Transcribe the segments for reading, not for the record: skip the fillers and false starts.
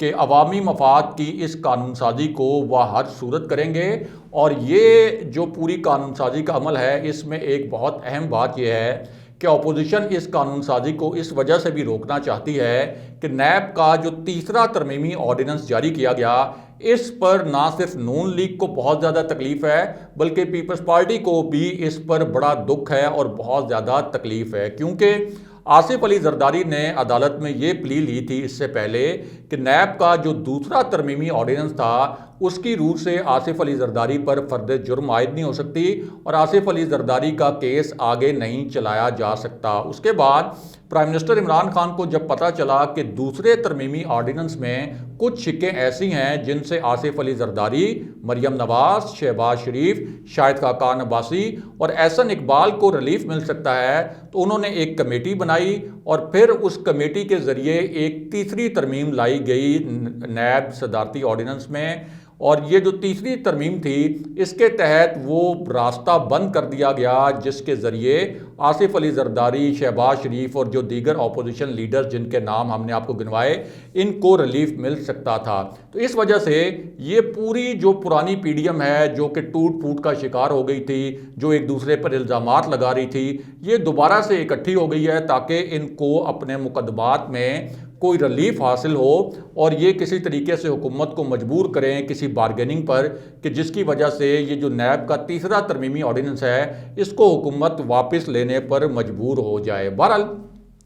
کہ عوامی مفاد کی اس قانون سازی کو وہ ہر صورت کریں گے، اور یہ جو پوری قانون سازی کا عمل ہے اس میں ایک بہت اہم بات یہ ہے کہ اپوزیشن اس قانون سازی کو اس وجہ سے بھی روکنا چاہتی ہے کہ نیب کا جو تیسرا ترمیمی آرڈیننس جاری کیا گیا، اس پر نہ صرف نون لیگ کو بہت زیادہ تکلیف ہے بلکہ پیپلز پارٹی کو بھی اس پر بڑا دکھ ہے اور بہت زیادہ تکلیف ہے، کیونکہ آصف علی زرداری نے عدالت میں یہ پلی لی تھی اس سے پہلے کہ نیب کا جو دوسرا ترمیمی آرڈیننس تھا اس کی روح سے آصف علی زرداری پر فرد جرم عائد نہیں ہو سکتی اور آصف علی زرداری کا کیس آگے نہیں چلایا جا سکتا۔ اس کے بعد پرائم منسٹر عمران خان کو جب پتہ چلا کہ دوسرے ترمیمی آرڈیننس میں کچھ شقیں ایسی ہیں جن سے آصف علی زرداری، مریم نواز، شہباز شریف، شاہد خاقان عباسی اور احسن اقبال کو ریلیف مل سکتا ہے، تو انہوں نے ایک کمیٹی بنائی اور پھر اس کمیٹی کے ذریعے ایک تیسری ترمیم لائی گئی نیب صدارتی آرڈیننس میں، اور یہ جو تیسری ترمیم تھی اس کے تحت وہ راستہ بند کر دیا گیا جس کے ذریعے آصف علی زرداری، شہباز شریف اور جو دیگر اپوزیشن لیڈرز جن کے نام ہم نے آپ کو گنوائے ان کو ریلیف مل سکتا تھا۔ تو اس وجہ سے یہ پوری جو پرانی پی ڈی ایم ہے جو کہ ٹوٹ پھوٹ کا شکار ہو گئی تھی، جو ایک دوسرے پر الزامات لگا رہی تھی، یہ دوبارہ سے اکٹھی ہو گئی ہے تاکہ ان کو اپنے مقدمات میں کوئی ریلیف حاصل ہو اور یہ کسی طریقے سے حکومت کو مجبور کریں کسی بارگیننگ پر کہ جس کی وجہ سے یہ جو نیب کا تیسرا ترمیمی آرڈیننس ہے اس کو حکومت واپس لینے پر مجبور ہو جائے۔ بہرحال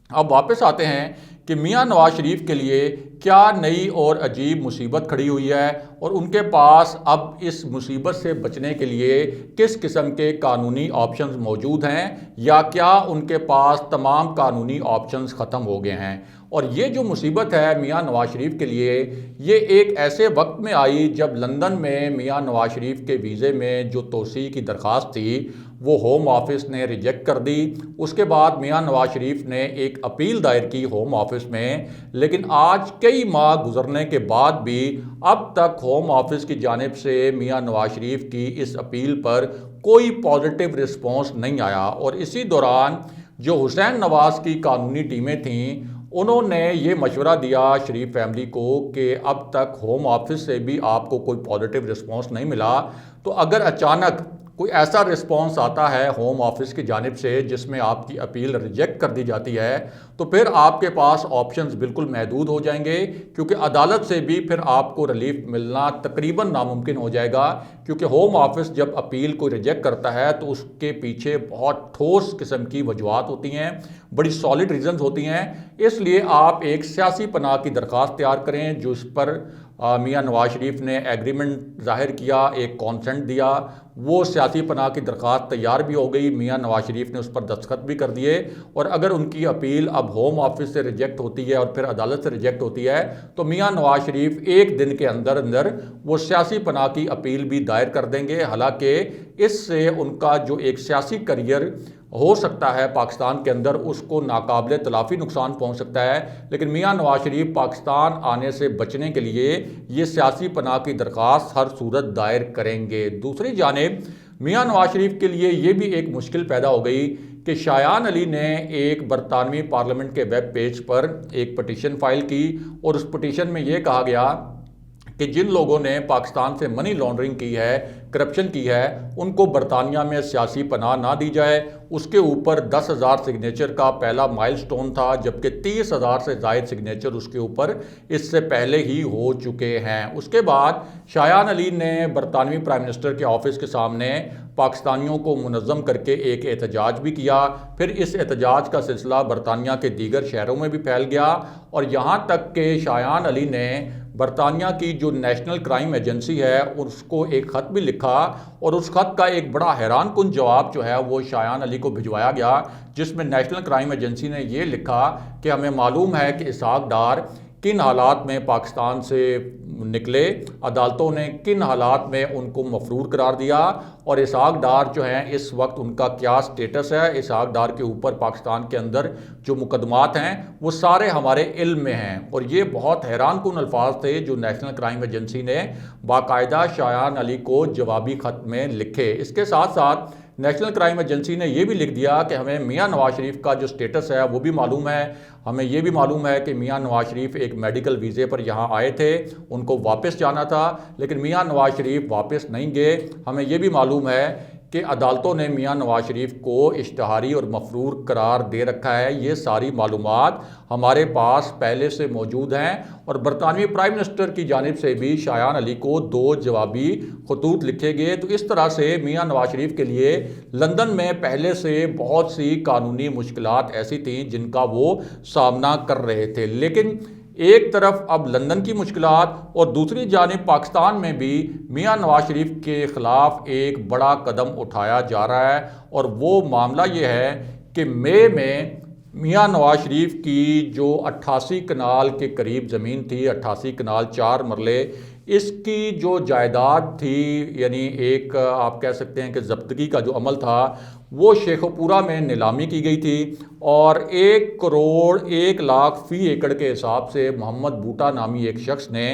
اب واپس آتے ہیں کہ میاں نواز شریف کے لیے کیا نئی اور عجیب مصیبت کھڑی ہوئی ہے اور ان کے پاس اب اس مصیبت سے بچنے کے لیے کس قسم کے قانونی آپشنز موجود ہیں، یا کیا ان کے پاس تمام قانونی آپشنز ختم ہو گئے ہیں۔ اور یہ جو مصیبت ہے میاں نواز شریف کے لیے، یہ ایک ایسے وقت میں آئی جب لندن میں میاں نواز شریف کے ویزے میں جو توسیع کی درخواست تھی وہ ہوم آفس نے ریجیکٹ کر دی۔ اس کے بعد میاں نواز شریف نے ایک اپیل دائر کی ہوم آفس میں، لیکن آج کئی ماہ گزرنے کے بعد بھی اب تک ہوم آفس کی جانب سے میاں نواز شریف کی اس اپیل پر کوئی پازیٹیو رسپانس نہیں آیا۔ اور اسی دوران جو حسین نواز کی قانونی ٹیمیں تھیں انہوں نے یہ مشورہ دیا شریف فیملی کو کہ اب تک ہوم آفس سے بھی آپ کو کوئی پازیٹیو رسپانس نہیں ملا، تو اگر اچانک کوئی ایسا رسپانس آتا ہے ہوم آفس کی جانب سے جس میں آپ کی اپیل ریجیکٹ کر دی جاتی ہے تو پھر آپ کے پاس آپشنز بالکل محدود ہو جائیں گے، کیونکہ عدالت سے بھی پھر آپ کو ریلیف ملنا تقریباً ناممکن ہو جائے گا، کیونکہ ہوم آفس جب اپیل کو ریجیکٹ کرتا ہے تو اس کے پیچھے بہت ٹھوس قسم کی وجوہات ہوتی ہیں، بڑی سالڈ ریزنز ہوتی ہیں۔ اس لیے آپ ایک سیاسی پناہ کی درخواست تیار کریں جو اس پر میاں نواز شریف نے ایگریمنٹ ظاہر کیا، ایک کانسنٹ دیا، وہ سیاسی پناہ کی درخواست تیار بھی ہو گئی، میاں نواز شریف نے اس پر دستخط بھی کر دیے، اور اگر ان کی اپیل اب ہوم آفس سے ریجیکٹ ہوتی ہے اور پھر عدالت سے ریجیکٹ ہوتی ہے تو میاں نواز شریف ایک دن کے اندر وہ سیاسی پناہ کی اپیل بھی دائر کر دیں گے، حالانکہ اس سے ان کا جو ایک سیاسی کریئر ہو سکتا ہے پاکستان کے اندر اس کو ناقابل تلافی نقصان پہنچ سکتا ہے، لیکن میاں نواز شریف پاکستان آنے سے بچنے کے لیے یہ سیاسی پناہ کی درخواست ہر صورت دائر کریں گے۔ دوسری جانب میاں نواز شریف کے لیے یہ بھی ایک مشکل پیدا ہو گئی کہ شایان علی نے ایک برطانوی پارلیمنٹ کے ویب پیج پر ایک پٹیشن فائل کی اور اس پٹیشن میں یہ کہا گیا کہ جن لوگوں نے پاکستان سے منی لانڈرنگ کی ہے، کرپشن کی ہے، ان کو برطانیہ میں سیاسی پناہ نہ دی جائے۔ اس کے اوپر 10,000 سگنیچر کا پہلا مائل سٹون تھا، جبکہ 30,000 سے زائد سگنیچر اس کے اوپر اس سے پہلے ہی ہو چکے ہیں۔ اس کے بعد شایان علی نے برطانوی پرائم منسٹر کے آفس کے سامنے پاکستانیوں کو منظم کر کے ایک احتجاج بھی کیا، پھر اس احتجاج کا سلسلہ برطانیہ کے دیگر شہروں میں بھی پھیل گیا، اور یہاں تک کہ شایان علی نے برطانیہ کی جو نیشنل کرائم ایجنسی ہے اس کو ایک خط بھی لکھا، اور اس خط کا ایک بڑا حیران کن جواب جو ہے وہ شایان علی کو بھجوایا گیا، جس میں نیشنل کرائم ایجنسی نے یہ لکھا کہ ہمیں معلوم ہے کہ اسحاق ڈار کن حالات میں پاکستان سے نکلے، عدالتوں نے کن حالات میں ان کو مفرور قرار دیا، اور اسحاق ڈار جو ہیں اس وقت ان کا کیا سٹیٹس ہے، اسحاق ڈار کے اوپر پاکستان کے اندر جو مقدمات ہیں وہ سارے ہمارے علم میں ہیں۔ اور یہ بہت حیران کن الفاظ تھے جو نیشنل کرائم ایجنسی نے باقاعدہ شایان علی کو جوابی خط میں لکھے۔ اس کے ساتھ ساتھ نیشنل کرائم ایجنسی نے یہ بھی لکھ دیا کہ ہمیں میاں نواز شریف کا جو سٹیٹس ہے وہ بھی معلوم ہے، ہمیں یہ بھی معلوم ہے کہ میاں نواز شریف ایک میڈیکل ویزے پر یہاں آئے تھے، ان کو واپس جانا تھا، لیکن میاں نواز شریف واپس نہیں گئے۔ ہمیں یہ بھی معلوم ہے کہ عدالتوں نے میاں نواز شریف کو اشتہاری اور مفرور قرار دے رکھا ہے۔ یہ ساری معلومات ہمارے پاس پہلے سے موجود ہیں، اور برطانوی پرائم منسٹر کی جانب سے بھی شایان علی کو 2 جوابی خطوط لکھے گئے۔ تو اس طرح سے میاں نواز شریف کے لیے لندن میں پہلے سے بہت سی قانونی مشکلات ایسی تھیں جن کا وہ سامنا کر رہے تھے، لیکن ایک طرف اب لندن کی مشکلات اور دوسری جانب پاکستان میں بھی میاں نواز شریف کے خلاف ایک بڑا قدم اٹھایا جا رہا ہے، اور وہ معاملہ یہ ہے کہ مئی میں میاں نواز شریف کی جو 88 کنال کے قریب زمین تھی، 88 کنال 4 مرلے، اس کی جو جائیداد تھی، یعنی ایک آپ کہہ سکتے ہیں کہ ضبطگی کا جو عمل تھا، وہ شیخ پورہ میں نیلامی کی گئی تھی، اور 1 کروڑ 1 لاکھ فی ایکڑ کے حساب سے محمد بوٹا نامی ایک شخص نے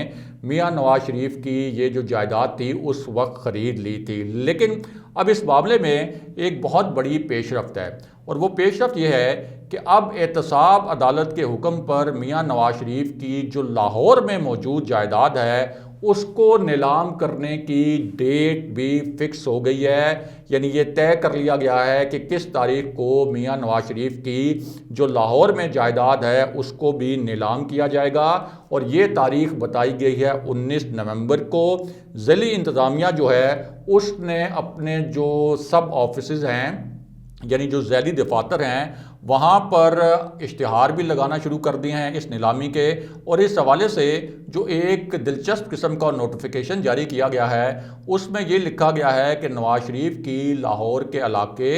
میاں نواز شریف کی یہ جو جائیداد تھی اس وقت خرید لی تھی۔ لیکن اب اس معاملے میں ایک بہت بڑی پیش رفت ہے، اور وہ پیش رفت یہ ہے کہ اب احتساب عدالت کے حکم پر میاں نواز شریف کی جو لاہور میں موجود جائیداد ہے اس کو نیلام کرنے کی ڈیٹ بھی فکس ہو گئی ہے، یعنی یہ طے کر لیا گیا ہے کہ کس تاریخ کو میاں نواز شریف کی جو لاہور میں جائیداد ہے اس کو بھی نیلام کیا جائے گا، اور یہ تاریخ بتائی گئی ہے 19 نومبر کو۔ ضلعی انتظامیہ جو ہے اس نے اپنے جو سب آفیسز ہیں، یعنی جو ذیلی دفاتر ہیں، وہاں پر اشتہار بھی لگانا شروع کر دیے ہیں اس نیلامی کے، اور اس حوالے سے جو ایک دلچسپ قسم کا نوٹیفیکیشن جاری کیا گیا ہے اس میں یہ لکھا گیا ہے کہ نواز شریف کی لاہور کے علاقے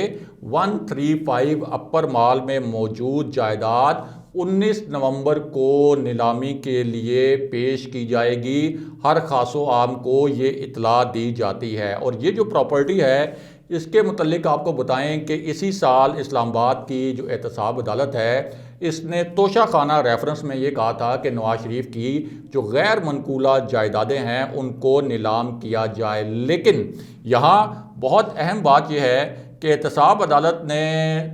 135 اپر مال میں موجود جائیداد 19 نومبر کو نیلامی کے لیے پیش کی جائے گی۔ ہر خاص و عام کو یہ اطلاع دی جاتی ہے، اور یہ جو پراپرٹی ہے اس کے متعلق آپ کو بتائیں کہ اسی سال اسلام آباد کی جو احتساب عدالت ہے اس نے توشہ خانہ ریفرنس میں یہ کہا تھا کہ نواز شریف کی جو غیر منقولہ جائیدادیں ہیں ان کو نیلام کیا جائے، لیکن یہاں بہت اہم بات یہ ہے کہ احتساب عدالت نے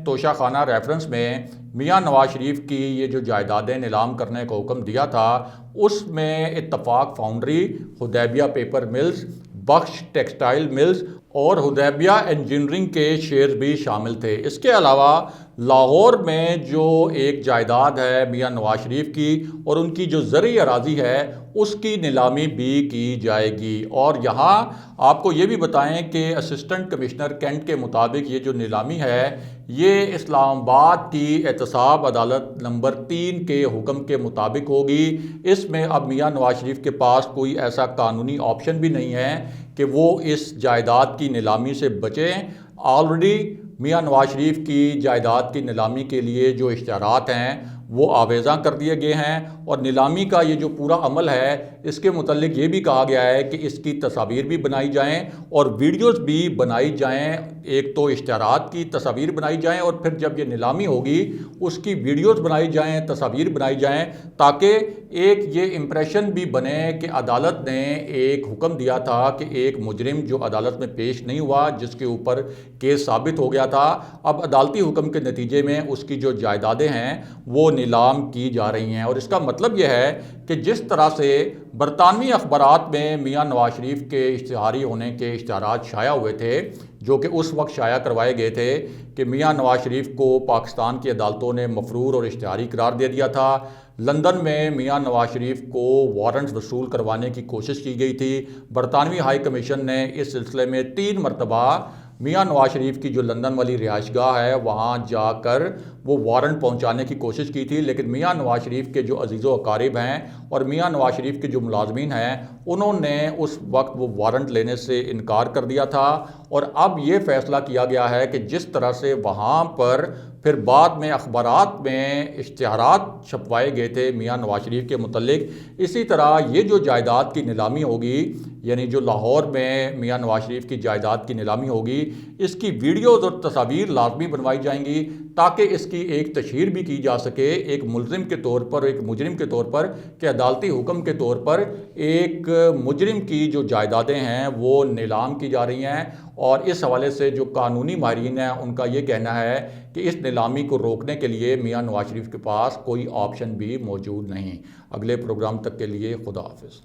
توشہ خانہ ریفرنس میں میاں نواز شریف کی یہ جو جائیدادیں نیلام کرنے کا حکم دیا تھا اس میں اتفاق فاؤنڈری، حدیبیہ پیپر ملز، بخش ٹیکسٹائل ملز اور حدیبیہ انجینئرنگ کے شیئرز بھی شامل تھے۔ اس کے علاوہ لاہور میں جو ایک جائیداد ہے میاں نواز شریف کی اور ان کی جو زرعی اراضی ہے اس کی نیلامی بھی کی جائے گی، اور یہاں آپ کو یہ بھی بتائیں کہ اسسٹنٹ کمشنر کینٹ کے مطابق یہ جو نیلامی ہے یہ اسلام آباد کی احتساب عدالت نمبر 3 کے حکم کے مطابق ہوگی۔ اس میں اب میاں نواز شریف کے پاس کوئی ایسا قانونی آپشن بھی نہیں ہے کہ وہ اس جائیداد کی نیلامی سے بچیں۔ آلریڈی میاں نواز شریف کی جائیداد کی نیلامی کے لیے جو اشتہارات ہیں وہ آویزاں کر دیے گئے ہیں، اور نیلامی کا یہ جو پورا عمل ہے اس کے متعلق یہ بھی کہا گیا ہے کہ اس کی تصاویر بھی بنائی جائیں اور ویڈیوز بھی بنائی جائیں۔ ایک تو اشتہارات کی تصاویر بنائی جائیں اور پھر جب یہ نیلامی ہوگی اس کی ویڈیوز بنائی جائیں، تصاویر بنائی جائیں، تاکہ ایک یہ امپریشن بھی بنے کہ عدالت نے ایک حکم دیا تھا کہ ایک مجرم جو عدالت میں پیش نہیں ہوا، جس کے اوپر کیس ثابت ہو گیا تھا، اب عدالتی حکم کے نتیجے میں اس کی جو جائیدادیں ہیں وہ نیلام کی جا رہی ہیں۔ اور اس کا مطلب یہ ہے کہ جس طرح سے برطانوی اخبارات میں میاں نواز شریف کے اشتہاری ہونے کے اشتہارات شائع ہوئے تھے، جو کہ اس وقت شائع کروائے گئے تھے کہ میاں نواز شریف کو پاکستان کی عدالتوں نے مفرور اور اشتہاری قرار دے دیا تھا، لندن میں میاں نواز شریف کو وارنٹس وصول کروانے کی کوشش کی گئی تھی، برطانوی ہائی کمیشن نے اس سلسلے میں 3 مرتبہ میاں نواز شریف کی جو لندن والی رہائش گاہ ہے وہاں جا کر وہ وارنٹ پہنچانے کی کوشش کی تھی، لیکن میاں نواز شریف کے جو عزیز و اقارب ہیں اور میاں نواز شریف کے جو ملازمین ہیں انہوں نے اس وقت وہ وارنٹ لینے سے انکار کر دیا تھا۔ اور اب یہ فیصلہ کیا گیا ہے کہ جس طرح سے وہاں پر پھر بعد میں اخبارات میں اشتہارات چھپوائے گئے تھے میاں نواز شریف کے متعلق، اسی طرح یہ جو جائیداد کی نیلامی ہوگی، یعنی جو لاہور میں میاں نواز شریف کی جائیداد کی نیلامی ہوگی، اس کی ویڈیوز اور تصاویر لازمی بنوائی جائیں گی تاکہ اس کی ایک تشہیر بھی کی جا سکے ایک ملزم کے طور پر، ایک مجرم کے طور پر، کہ عدالتی حکم کے طور پر ایک مجرم کی جو جائیدادیں ہیں وہ نیلام کی جا رہی ہیں، اور اس حوالے سے جو قانونی ماہرین ہیں ان کا یہ کہنا ہے کہ اس نیلامی کو روکنے کے لیے میاں نواز شریف کے پاس کوئی آپشن بھی موجود نہیں۔ اگلے پروگرام تک کے لیے خدا حافظ۔